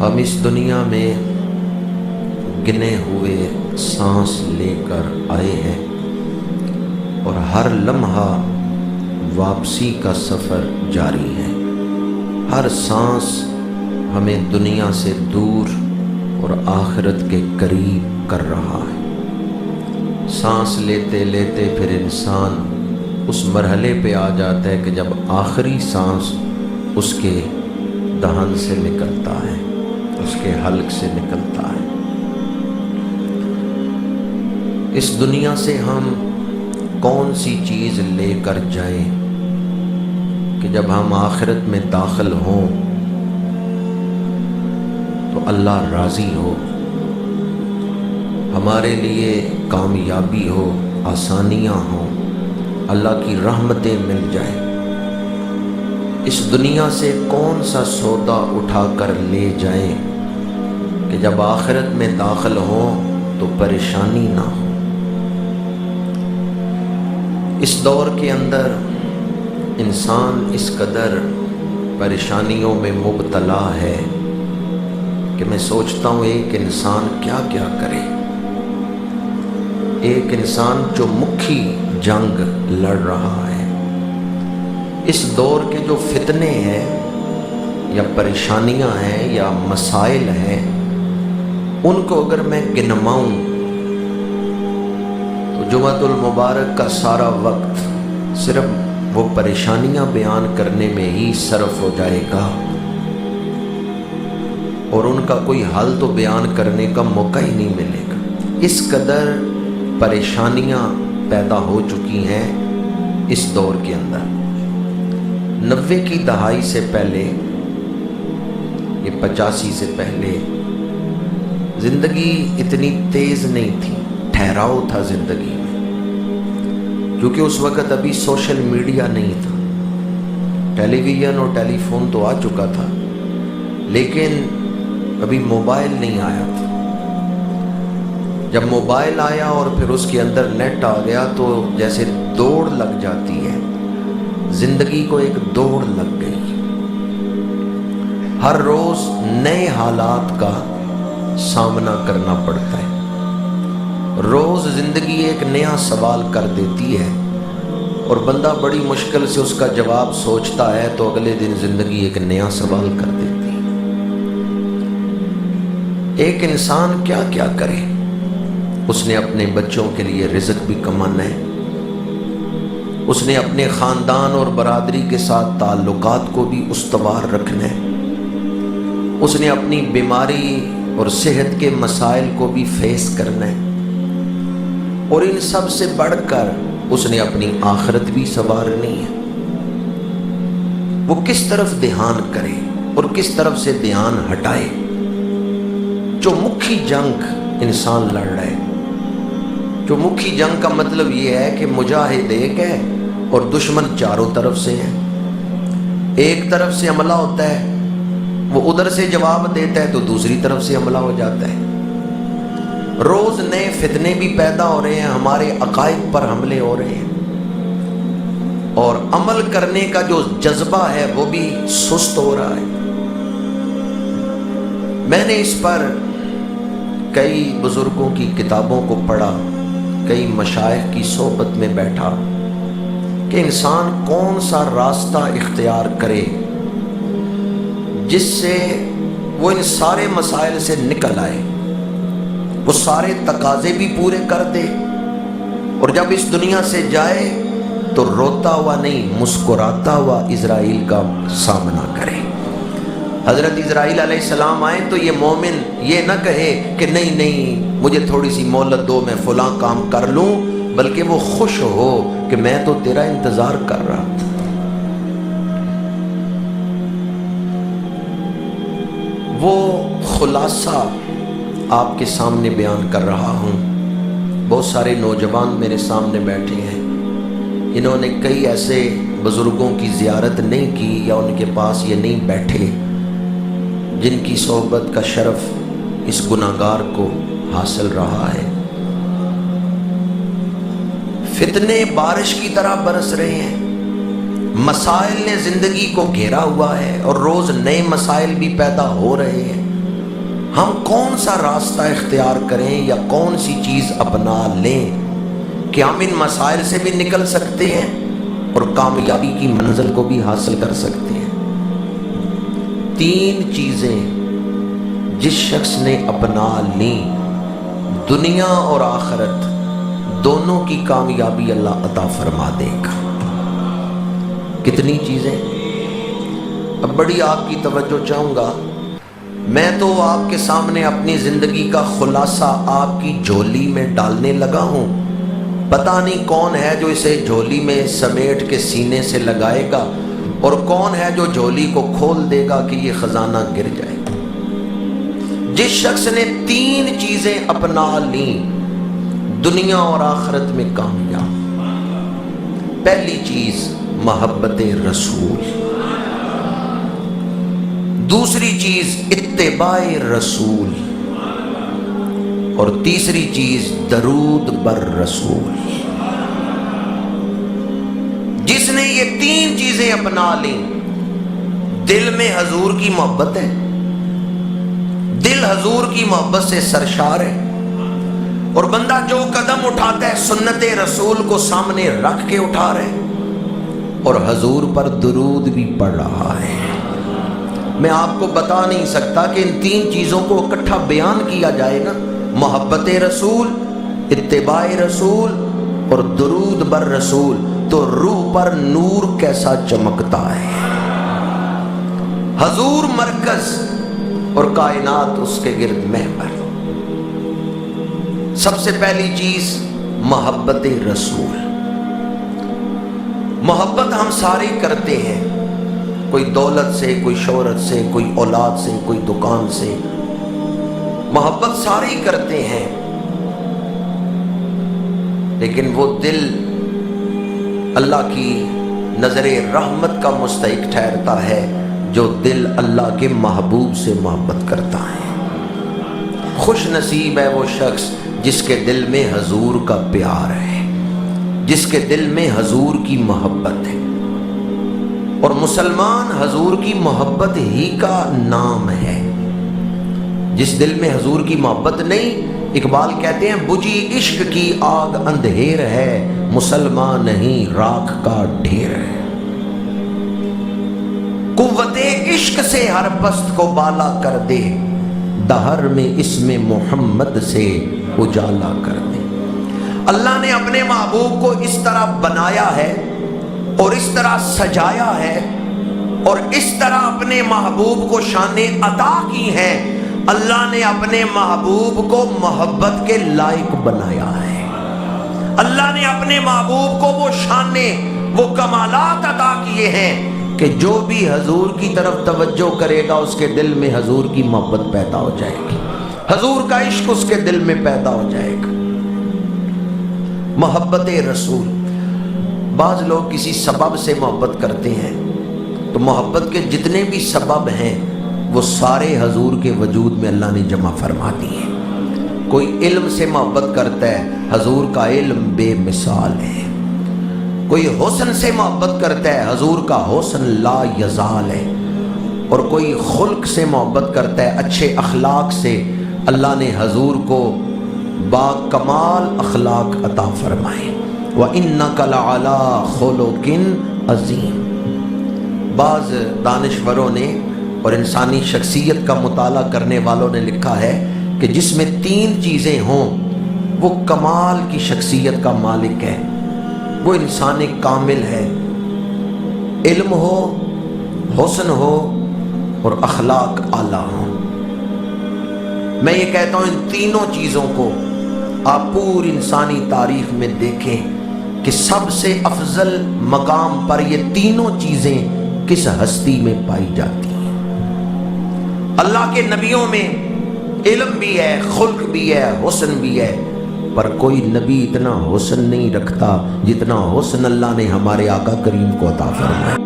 ہم اس دنیا میں گنے ہوئے سانس لے کر آئے ہیں اور ہر لمحہ واپسی کا سفر جاری ہے۔ ہر سانس ہمیں دنیا سے دور اور آخرت کے قریب کر رہا ہے۔ سانس لیتے لیتے پھر انسان اس مرحلے پہ آ جاتا ہے کہ جب آخری سانس اس کے دہن سے نکلتا ہے، اس کے حلق سے نکلتا ہے۔ اس دنیا سے ہم کون سی چیز لے کر جائیں کہ جب ہم آخرت میں داخل ہوں تو اللہ راضی ہو، ہمارے لیے کامیابی ہو، آسانیاں ہوں، اللہ کی رحمتیں مل جائیں۔ اس دنیا سے کون سا سودا اٹھا کر لے جائیں کہ جب آخرت میں داخل ہوں تو پریشانی نہ ہو۔ اس دور کے اندر انسان اس قدر پریشانیوں میں مبتلا ہے کہ میں سوچتا ہوں ایک انسان کیا کیا کرے۔ ایک انسان جو مکھی جنگ لڑ رہا ہے۔ اس دور کے جو فتنے ہیں یا پریشانیاں ہیں یا مسائل ہیں، ان کو اگر میں گنواؤں تو جمعۃ المبارک کا سارا وقت صرف وہ پریشانیاں بیان کرنے میں ہی صرف ہو جائے گا اور ان کا کوئی حل تو بیان کرنے کا موقع ہی نہیں ملے گا۔ اس قدر پریشانیاں پیدا ہو چکی ہیں اس دور کے اندر۔ 90 کی دہائی سے پہلے، یہ 85 سے پہلے زندگی اتنی تیز نہیں تھی، ٹھہراؤ تھا زندگی میں، کیونکہ اس وقت ابھی سوشل میڈیا نہیں تھا۔ ٹیلی ویژن اور ٹیلی فون تو آ چکا تھا لیکن ابھی موبائل نہیں آیا تھا۔ جب موبائل آیا اور پھر اس کے اندر نیٹ آ گیا تو جیسے دوڑ لگ جاتی ہے، زندگی کو ایک دوڑ لگ گئی۔ ہر روز نئے حالات کا سامنا کرنا پڑتا ہے۔ روز زندگی ایک نیا سوال کر دیتی ہے اور بندہ بڑی مشکل سے اس کا جواب سوچتا ہے تو اگلے دن زندگی ایک نیا سوال کر دیتی ہے۔ ایک انسان کیا کیا کرے؟ اس نے اپنے بچوں کے لیے رزق بھی کمانا ہے، اس نے اپنے خاندان اور برادری کے ساتھ تعلقات کو بھی استوار رکھنا ہے، اس نے اپنی بیماری اور صحت کے مسائل کو بھی فیس کرنا ہے، اور ان سب سے بڑھ کر اس نے اپنی آخرت بھی سنوارنی ہے۔ وہ کس طرف دھیان کرے اور کس طرف سے دھیان ہٹائے؟ جو مکھی جنگ انسان لڑ رہا ہے، جو مکھی جنگ کا مطلب یہ ہے کہ مجاہد ایک ہے اور دشمن چاروں طرف سے ہیں۔ ایک طرف سے حملہ ہوتا ہے، وہ ادھر سے جواب دیتا ہے تو دوسری طرف سے حملہ ہو جاتا ہے۔ روز نئے فتنے بھی پیدا ہو رہے ہیں، ہمارے عقائد پر حملے ہو رہے ہیں، اور عمل کرنے کا جو جذبہ ہے وہ بھی سست ہو رہا ہے۔ میں نے اس پر کئی بزرگوں کی کتابوں کو پڑھا، کئی مشائخ کی صحبت میں بیٹھا کہ انسان کون سا راستہ اختیار کرے جس سے وہ ان سارے مسائل سے نکل آئے، وہ سارے تقاضے بھی پورے کر دے، اور جب اس دنیا سے جائے تو روتا ہوا نہیں، مسکراتا ہوا اسرائیل کا سامنا کرے۔ حضرت اسرائیل علیہ السلام آئے تو یہ مومن یہ نہ کہے کہ نہیں نہیں مجھے تھوڑی سی مہلت دو، میں فلاں کام کر لوں، بلکہ وہ خوش ہو کہ میں تو تیرا انتظار کر رہا تھا۔ وہ خلاصہ آپ کے سامنے بیان کر رہا ہوں۔ بہت سارے نوجوان میرے سامنے بیٹھے ہیں، انہوں نے کئی ایسے بزرگوں کی زیارت نہیں کی یا ان کے پاس یہ نہیں بیٹھے جن کی صحبت کا شرف اس گناہگار کو حاصل رہا ہے۔ فتنے بارش کی طرح برس رہے ہیں، مسائل نے زندگی کو گھیرا ہوا ہے اور روز نئے مسائل بھی پیدا ہو رہے ہیں، ہم کون سا راستہ اختیار کریں یا کون سی چیز اپنا لیں کہ ہم ان مسائل سے بھی نکل سکتے ہیں اور کامیابی کی منزل کو بھی حاصل کر سکتے ہیں۔ 3 چیزیں جس شخص نے اپنا لیں، دنیا اور آخرت دونوں کی کامیابی اللہ عطا فرما دے گا۔ کتنی چیزیں؟ اب بڑی آپ کی توجہ چاہوں گا۔ میں تو آپ کے سامنے اپنی زندگی کا خلاصہ آپ کی جھولی میں ڈالنے لگا ہوں، پتہ نہیں کون ہے جو اسے جھولی میں سمیٹ کے سینے سے لگائے گا اور کون ہے جو جھولی کو کھول دے گا کہ یہ خزانہ گر جائے گا۔ جس شخص نے 3 چیزیں اپنا لیں، دنیا اور آخرت میں کامیاب۔ پہلی چیز محبت رسول، دوسری چیز اتباع رسول، اور تیسری چیز درود بر رسول۔ جس نے یہ 3 چیزیں اپنا لیں، دل میں حضور کی محبت ہے، دل حضور کی محبت سے سرشار ہے، اور بندہ جو قدم اٹھاتا ہے سنت رسول کو سامنے رکھ کے اٹھا رہے اور حضور پر درود بھی پڑھ رہا ہے۔ میں آپ کو بتا نہیں سکتا کہ ان 3 چیزوں کو اکٹھا بیان کیا جائے نا، محبت رسول، اتباع رسول اور درود بر رسول، تو روح پر نور کیسا چمکتا ہے۔ حضور مرکز اور کائنات اس کے گرد محور۔ سب سے پہلی چیز محبت رسول۔ محبت ہم سارے کرتے ہیں، کوئی دولت سے، کوئی شہرت سے، کوئی اولاد سے، کوئی دکان سے، محبت سارے ہی کرتے ہیں، لیکن وہ دل اللہ کی نظر رحمت کا مستحق ٹھہرتا ہے جو دل اللہ کے محبوب سے محبت کرتا ہے۔ خوش نصیب ہے وہ شخص جس کے دل میں حضور کا پیار ہے، جس کے دل میں حضور کی محبت ہے، اور مسلمان حضور کی محبت ہی کا نام ہے۔ جس دل میں حضور کی محبت نہیں، اقبال کہتے ہیں بجھی عشق کی آگ اندھیر ہے، مسلمان نہیں راکھ کا ڈھیر ہے۔ قوت عشق سے ہر پست کو بالا کر دے، دہر میں اسم محمد سے اجالا کر دے۔ اللہ نے اپنے محبوب کو اس طرح بنایا ہے اور اس طرح سجایا ہے اور اس طرح اپنے محبوب کو شانیں عطا کی ہیں۔ اللہ نے اپنے محبوب کو محبت کے لائق بنایا ہے۔ اللہ نے اپنے محبوب کو وہ شانیں، وہ کمالات عطا کیے ہیں کہ جو بھی حضور کی طرف توجہ کرے گا اس کے دل میں حضور کی محبت پیدا ہو جائے گی، حضور کا عشق اس کے دل میں پیدا ہو جائے گا۔ محبت رسول۔ بعض لوگ کسی سبب سے محبت کرتے ہیں، تو محبت کے جتنے بھی سبب ہیں وہ سارے حضور کے وجود میں اللہ نے جمع فرما دیے۔ کوئی علم سے محبت کرتا ہے، حضور کا علم بے مثال ہے۔ کوئی حسن سے محبت کرتا ہے، حضور کا حسن لا یزال ہے۔ اور کوئی خلق سے محبت کرتا ہے، اچھے اخلاق سے، اللہ نے حضور کو با کمال اخلاق عطا فرمائے۔ وَإِنَّكَ لَعَلَىٰ خُلُقٍ عَظِيمٍ۔ بعض دانشوروں نے اور انسانی شخصیت کا مطالعہ کرنے والوں نے لکھا ہے کہ جس میں 3 چیزیں ہوں وہ کمال کی شخصیت کا مالک ہے، وہ انسان کامل ہے۔ علم ہو، حسن ہو اور اخلاق اعلیٰ ہوں۔ میں یہ کہتا ہوں ان تینوں چیزوں کو آپ پوری انسانی تاریخ میں دیکھیں کہ سب سے افضل مقام پر یہ تینوں چیزیں کس ہستی میں پائی جاتی ہیں۔ اللہ کے نبیوں میں علم بھی ہے، خلق بھی ہے، حسن بھی ہے، پر کوئی نبی اتنا حسن نہیں رکھتا جتنا حسن اللہ نے ہمارے آقا کریم کو عطا فرمایا۔